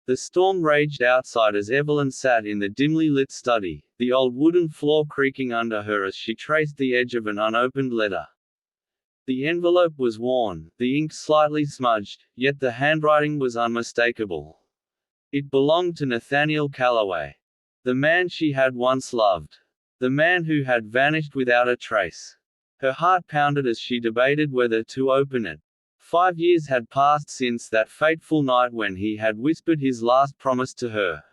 The storm raged outside as Evelyn sat in the dimly lit study, the old wooden floor creaking under her as she traced the edge of an unopened letter. The envelope was worn, the ink slightly smudged, yet the handwriting was unmistakable. It belonged to Nathaniel Calloway. The man she had once loved. The man who had vanished without a trace. Her heart pounded as she debated whether to open it. 5 years had passed since that fateful night when he had whispered his last promise to her.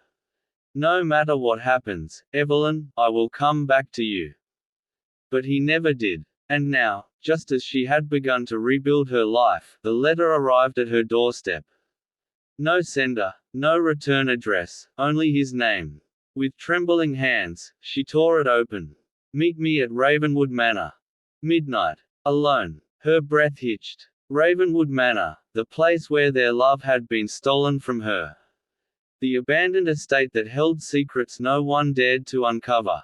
"No matter what happens, Evelyn, I will come back to you." But he never did. And now, just as she had begun to rebuild her life, the letter arrived at her doorstep. No sender, no return address, only his name. With trembling hands, she tore it open. "Meet me at Ravenwood Manor. Midnight. Alone." Her breath hitched. Ravenwood Manor, the place where their love had been stolen from her. The abandoned estate that held secrets no one dared to uncover.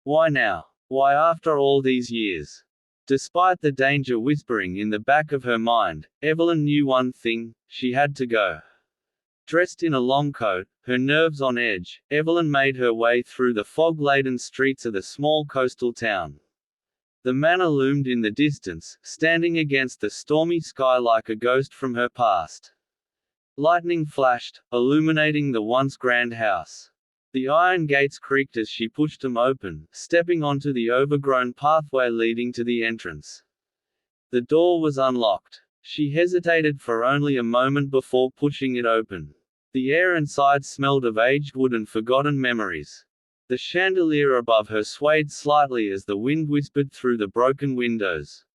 Why now? Why after all these years? Despite the danger whispering in the back of her mind, Evelyn knew one thing: she had to go. Dressed in a long coat, her nerves on edge, Evelyn made her way through the fog-laden streets of the small coastal town. The manor loomed in the distance, standing against the stormy sky like a ghost from her past. Lightning flashed, illuminating the once grand house. The iron gates creaked as she pushed them open, stepping onto the overgrown pathway leading to the entrance. The door was unlocked. She hesitated for only a moment before pushing it open. The air inside smelled of aged wood and forgotten memories. The chandelier above her swayed slightly as the wind whispered through the broken windows.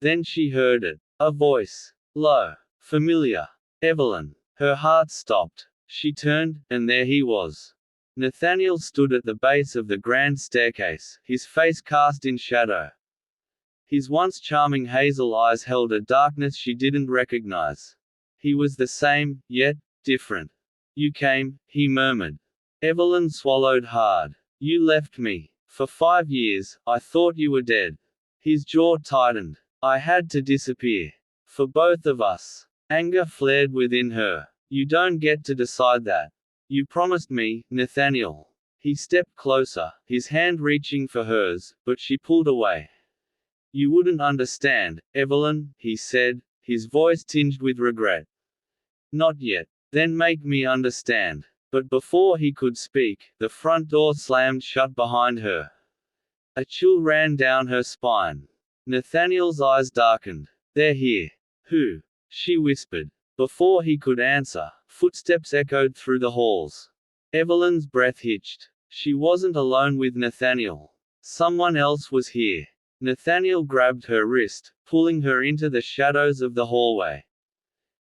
Then she heard it. A voice. Low. Familiar. Evelyn. Her heart stopped. She turned, and there he was. Nathaniel stood at the base of the grand staircase, his face cast in shadow. His once charming hazel eyes held a darkness she didn't recognize. He was the same, yet different. "You came," he murmured. Evelyn swallowed hard. "You left me. For 5 years, I thought you were dead." His jaw tightened. "I had to disappear. For both of us." Anger flared within her. "You don't get to decide that. You promised me, Nathaniel." He stepped closer, his hand reaching for hers, but she pulled away. "You wouldn't understand, Evelyn," he said, his voice tinged with regret. "Not yet. Then make me understand." But before he could speak, the front door slammed shut behind her. A chill ran down her spine. Nathaniel's eyes darkened. "They're here." "Who?" she whispered. Before he could answer, footsteps echoed through the halls. Evelyn's breath hitched. She wasn't alone with Nathaniel. Someone else was here. Nathaniel grabbed her wrist, pulling her into the shadows of the hallway.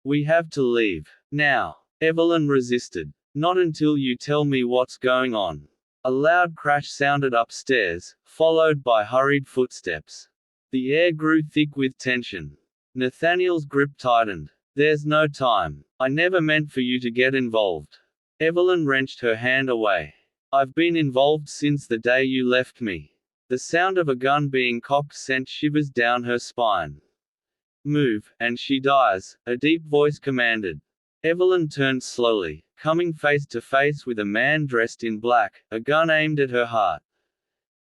"We have to leave. Now." Evelyn resisted. "Not until you tell me what's going on." A loud crash sounded upstairs, followed by hurried footsteps. The air grew thick with tension. Nathaniel's grip tightened. "There's no time. I never meant for you to get involved." Evelyn wrenched her hand away. "I've been involved since the day you left me." The sound of a gun being cocked sent shivers down her spine. "Move, and she dies," a deep voice commanded. Evelyn turned slowly, coming face to face with a man dressed in black, a gun aimed at her heart.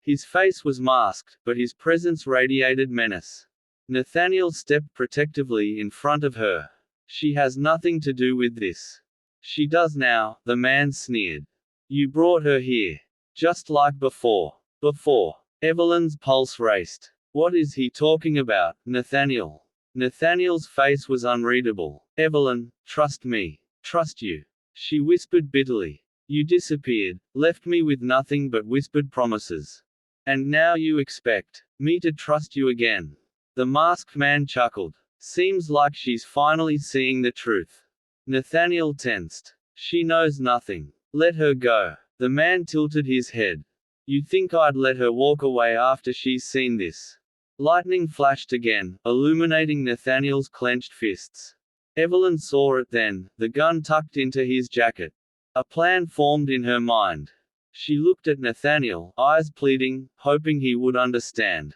His face was masked, but his presence radiated menace. Nathaniel stepped protectively in front of her. "She has nothing to do with this." "She does now," the man sneered. "You brought her here. Just like before." Before. Evelyn's pulse raced. "What is he talking about, Nathaniel?" Nathaniel's face was unreadable. "Evelyn, trust me." "Trust you?" she whispered bitterly. "You disappeared, left me with nothing but whispered promises. And now you expect me to trust you again." The masked man chuckled. "Seems like she's finally seeing the truth." Nathaniel tensed. "She knows nothing. Let her go." The man tilted his head. "You think I'd let her walk away after she's seen this?" Lightning flashed again, illuminating Nathaniel's clenched fists. Evelyn saw it then, the gun tucked into his jacket. A plan formed in her mind. She looked at Nathaniel, eyes pleading, hoping he would understand.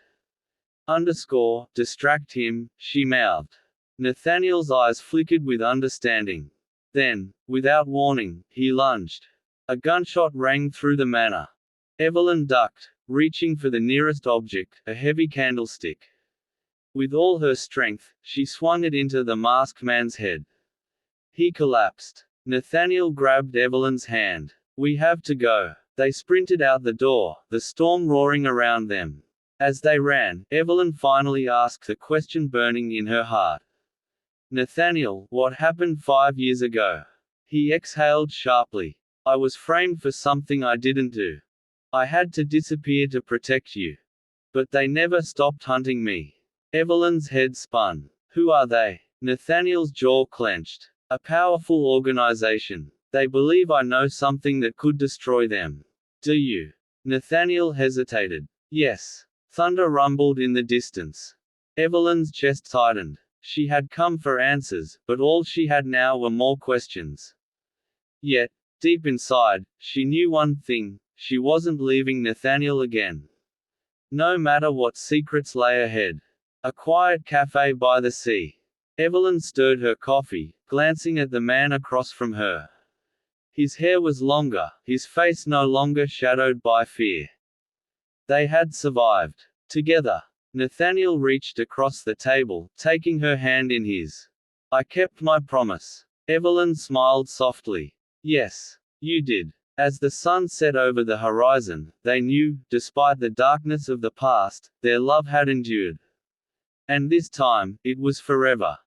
Distract him," she mouthed. Nathaniel's eyes flickered with understanding. Then, without warning, he lunged. A gunshot rang through the manor. Evelyn ducked, reaching for the nearest object, a heavy candlestick. With all her strength, she swung it into the masked man's head. He collapsed. Nathaniel grabbed Evelyn's hand. "We have to go." They sprinted out the door, the storm roaring around them. As they ran, Evelyn finally asked the question burning in her heart. "Nathaniel, what happened 5 years ago?" He exhaled sharply. "I was framed for something I didn't do. I had to disappear to protect you. But they never stopped hunting me." Evelyn's head spun. "Who are they?" Nathaniel's jaw clenched. "A powerful organization. They believe I know something that could destroy them." "Do you?" Nathaniel hesitated. "Yes." Thunder rumbled in the distance. Evelyn's chest tightened. She had come for answers, but all she had now were more questions. Yet, deep inside, she knew one thing: she wasn't leaving Nathaniel again. No matter what secrets lay ahead. A quiet cafe by the sea. Evelyn stirred her coffee, glancing at the man across from her. His hair was longer, his face no longer shadowed by fear. They had survived. Together. Nathaniel reached across the table, taking her hand in his. "I kept my promise." Evelyn smiled softly. "Yes. You did." As the sun set over the horizon, they knew, despite the darkness of the past, their love had endured. And this time, it was forever.